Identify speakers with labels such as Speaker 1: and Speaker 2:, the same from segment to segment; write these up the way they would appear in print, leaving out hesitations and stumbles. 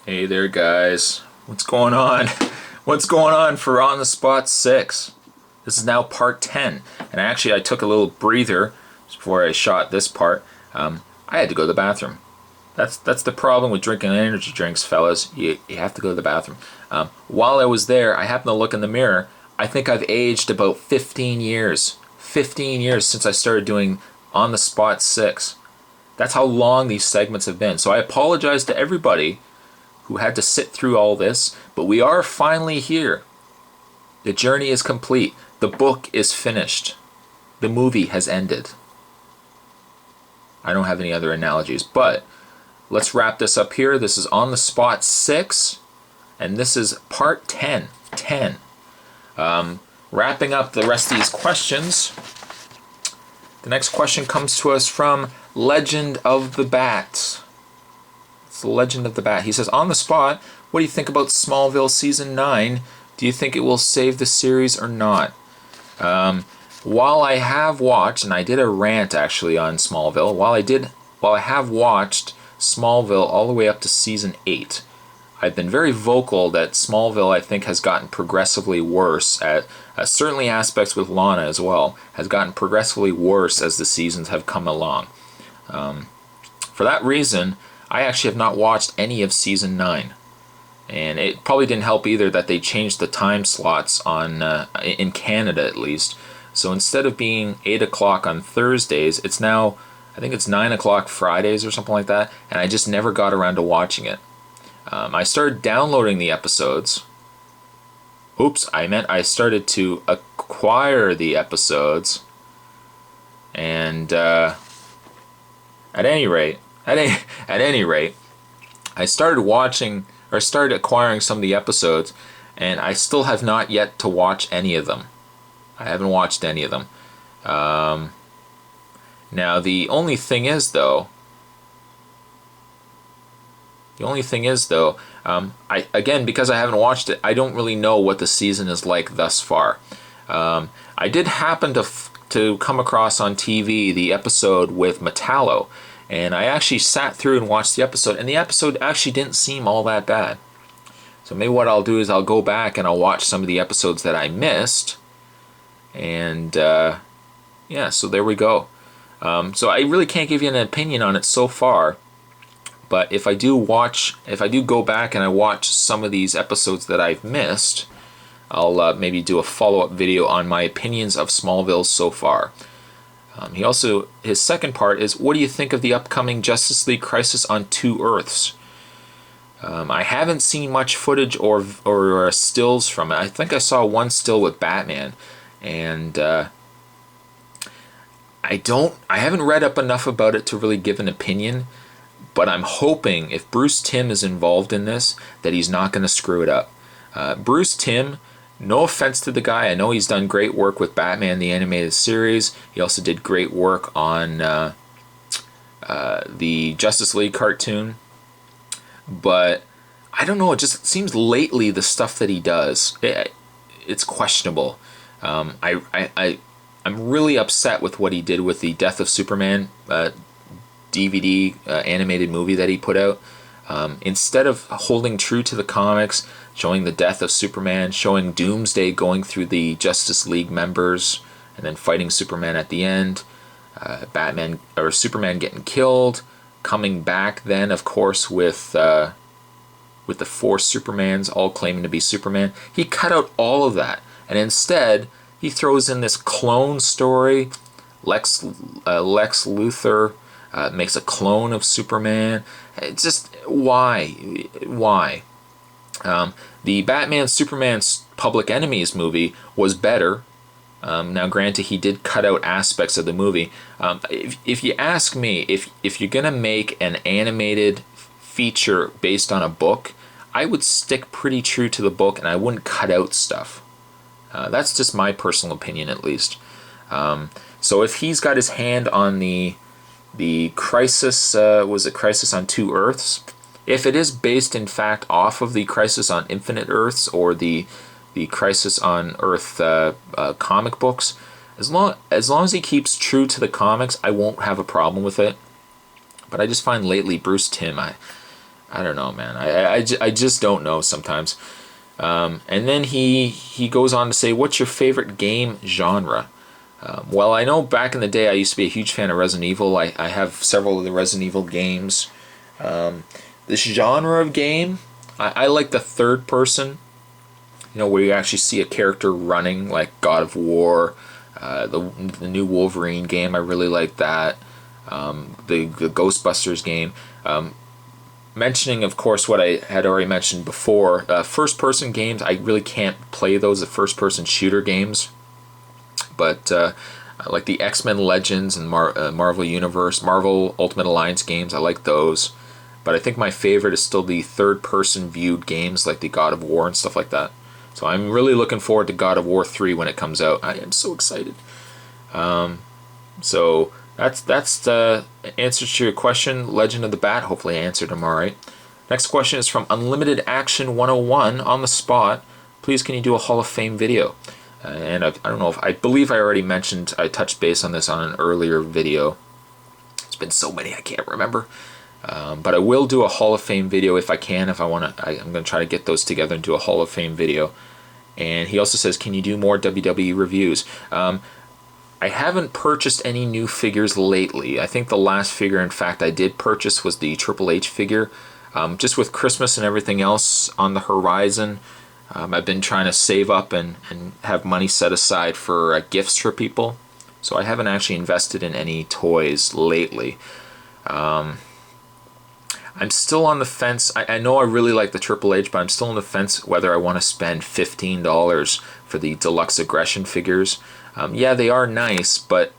Speaker 1: Hey there, guys. What's going on? What's going on for On the Spot 6? This is now part 10. And actually, I took a little breather before I shot this part. I had to go to the bathroom. That's the problem with drinking energy drinks, fellas. You have to go to the bathroom. While I was there, I happened to look in the mirror. I think I've aged about 15 years. 15 years since I started doing On the Spot 6. That's how long these segments have been. So I apologize to everybody who had to sit through all this, but we are finally here. The journey is complete. The book is finished. The movie has ended. I don't have any other analogies, but let's wrap this up here. This is On the Spot 6, and this is part 10. Wrapping up the rest of these questions. The next question comes to us from Legend of the Bat. It's the Legend of the Bat. He says, on the spot, what do you think about Smallville Season 9? Do you think it will save the series or not? While I have watched, and I did a rant actually on Smallville, while I have watched Smallville all the way up to Season 8, I've been very vocal that Smallville, I think, has gotten progressively worse at certainly aspects with Lana as well, has gotten progressively worse as the seasons have come along. For that reason, I actually have not watched any of Season 9. And it probably didn't help either that they changed the time slots on in Canada at least. So instead of being 8 o'clock on Thursdays, it's now, I think it's 9 o'clock Fridays or something like that. And I just never got around to watching it. I started downloading the episodes. I started to acquire the episodes. And at any rate, I started acquiring some of the episodes, and I still have not yet to watch any of them. I haven't watched any of them. Now, the only thing is though, because I haven't watched it, I don't really know what the season is like thus far. I did happen to come across on TV the episode with Metallo, and I actually sat through and watched the episode, and the episode actually didn't seem all that bad. So maybe what I'll do is I'll go back and I'll watch some of the episodes that I missed, and so there we go. So I really can't give you an opinion on it so far, but if I do go back and I watch some of these episodes that I've missed, I'll maybe do a follow-up video on my opinions of Smallville so far. His second part is, what do you think of the upcoming Justice League Crisis on Two Earths? I haven't seen much footage or stills from it. I think I saw one still with Batman, and I haven't read up enough about it to really give an opinion, but I'm hoping if Bruce Timm is involved in this, that he's not going to screw it up. Bruce Timm, no offense to the guy, I know he's done great work with Batman the Animated Series. He also did great work on the Justice League cartoon. But I don't know, it just seems lately the stuff that he does, it's questionable. I'm really upset with what he did with the Death of Superman DVD animated movie that he put out. Instead of holding true to the comics, showing the death of Superman, showing Doomsday going through the Justice League members, and then fighting Superman at the end, Superman getting killed, coming back then, of course, with the four Supermans all claiming to be Superman. He cut out all of that, and instead he throws in this clone story. Lex Luthor makes a clone of Superman. It's just, why? The Batman Superman Public Enemies movie was better. Now, granted, he did cut out aspects of the movie. If you ask me, if you're gonna make an animated feature based on a book, I would stick pretty true to the book, and I wouldn't cut out stuff. That's just my personal opinion, at least. So if he's got his hand on the Crisis, was it Crisis on Two Earths? If it is based, in fact, off of the Crisis on Infinite Earths or the Crisis on Earth comic books, as long as he keeps true to the comics, I won't have a problem with it. But I just find lately Bruce Timm, I don't know, man. I just don't know sometimes. And then he goes on to say, what's your favorite game genre? Well, I know back in the day I used to be a huge fan of Resident Evil. I have several of the Resident Evil games. This genre of game, I like the third person, where you actually see a character running, like God of War, the new Wolverine game. I really like that. The Ghostbusters game. Mentioning, of course, what I had already mentioned before, first-person games, I really can't play those, the first-person shooter games. But like the X-Men Legends and Marvel Universe, Marvel Ultimate Alliance games, I like those. But I think my favorite is still the third-person viewed games like the God of War and stuff like that. So I'm really looking forward to God of War 3 when it comes out. I am so excited. So that's the answer to your question, Legend of the Bat. Hopefully I answered them all right. Next question is from Unlimited Action 101 on the spot. Please, can you do a Hall of Fame video? And I don't know if I believe I already mentioned, I touched base on this on an earlier video. It's been so many I can't remember. But I will do a Hall of Fame video if I can. If I want to, I'm going to try to get those together and do a Hall of Fame video. And he also says, can you do more WWE reviews? I haven't purchased any new figures lately. I think the last figure, in fact, I did purchase was the Triple H figure. Just with Christmas and everything else on the horizon, I've been trying to save up and have money set aside for gifts for people. So I haven't actually invested in any toys lately. I'm still on the fence. I know I really like the Triple H, but I'm still on the fence whether I want to spend $15 for the Deluxe Aggression figures. Yeah, they are nice, but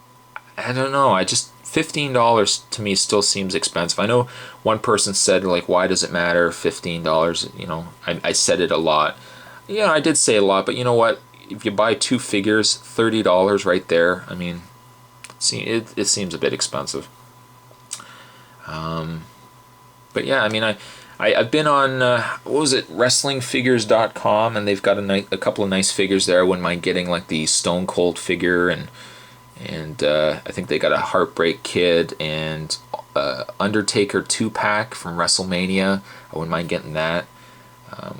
Speaker 1: I don't know. $15 to me still seems expensive. I know one person said, like, why does it matter, $15? I said it a lot. Yeah, I did say a lot, but you know what? If you buy two figures, $30 right there. I mean, it seems a bit expensive. But yeah, I mean, I've been on, what was it, WrestlingFigures.com, and they've got a couple of nice figures there. I wouldn't mind getting like the Stone Cold figure, and I think they got a Heartbreak Kid and Undertaker 2-pack from WrestleMania. I wouldn't mind getting that.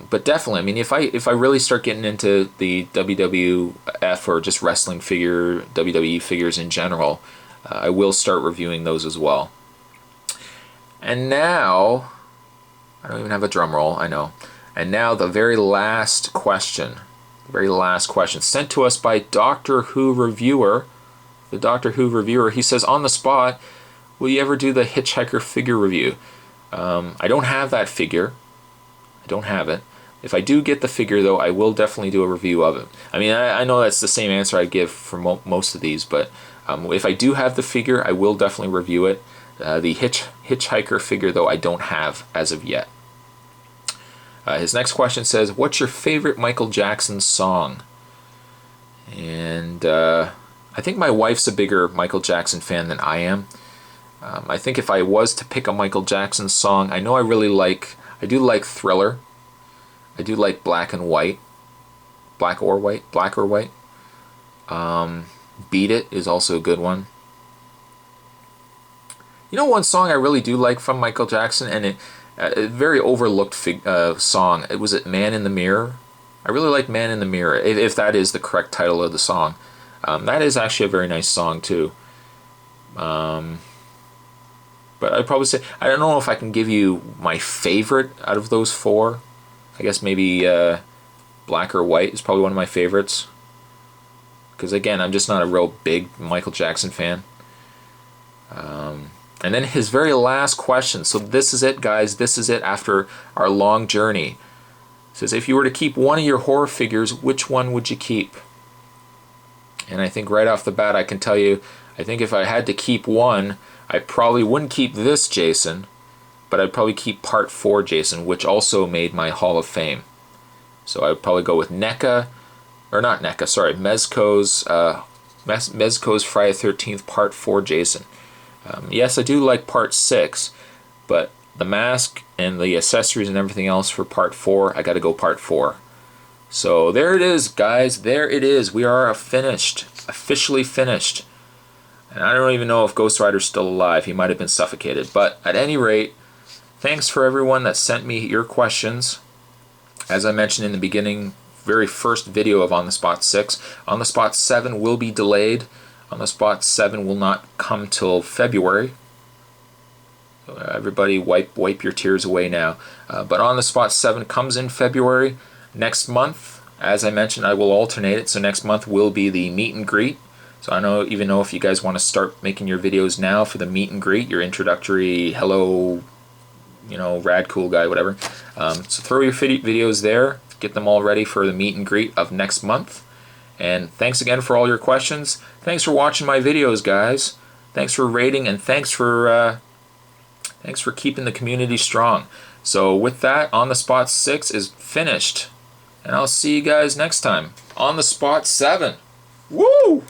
Speaker 1: But definitely, I mean, if I really start getting into the WWF or just wrestling figure, WWE figures in general, I will start reviewing those as well. And now, I don't even have a drum roll, I know. And now the very last question sent to us by Doctor Who Reviewer. The Doctor Who Reviewer, he says, on the spot, will you ever do the Hitchhiker figure review? I don't have that figure. I don't have it. If I do get the figure, though, I will definitely do a review of it. I mean, I know that's the same answer I give for most of these, but if I do have the figure, I will definitely review it. The Hitchhiker figure, though, I don't have as of yet. His next question says, what's your favorite Michael Jackson song? And I think my wife's a bigger Michael Jackson fan than I am. I think if I was to pick a Michael Jackson song, I know I do like Thriller. I do like Black or White. Beat It is also a good one. You know one song I really do like from Michael Jackson, and a very overlooked song. Was it Man in the Mirror? I really like Man in the Mirror, if that is the correct title of the song. That is actually a very nice song too. But I'd probably say, I don't know if I can give you my favorite out of those four. I guess maybe Black or White is probably one of my favorites. Because again, I'm just not a real big Michael Jackson fan. And then his very last question. So this is it, guys. This is it after our long journey. It says, if you were to keep one of your horror figures, which one would you keep? And I think right off the bat, I can tell you, I think if I had to keep one, I probably wouldn't keep this Jason, but I'd probably keep Part 4 Jason, which also made my Hall of Fame. So I would probably go with Mezco's Friday the 13th Part 4 Jason. Yes, I do like Part 6, but the mask and the accessories and everything else for Part 4, I gotta go Part 4. So there it is, guys. There it is. We are officially finished. And I don't even know if Ghost Rider's still alive. He might have been suffocated. But at any rate, thanks for everyone that sent me your questions. As I mentioned in the beginning, very first video of On the Spot 6. On the Spot 7 will be delayed. On the Spot 7 will not come till February. So everybody wipe your tears away now. But On the Spot 7 comes in February. Next month, as I mentioned, I will alternate it. So next month will be the meet and greet. So I don't even know if you guys want to start making your videos now for the meet and greet, your introductory hello, you know, rad cool guy, whatever. So throw your videos there. Get them all ready for the meet and greet of next month. And thanks again for all your questions. Thanks for watching my videos, guys. Thanks for rating, and thanks for keeping the community strong. So with that, On the Spot 6 is finished. And I'll see you guys next time. On the Spot 7. Woo!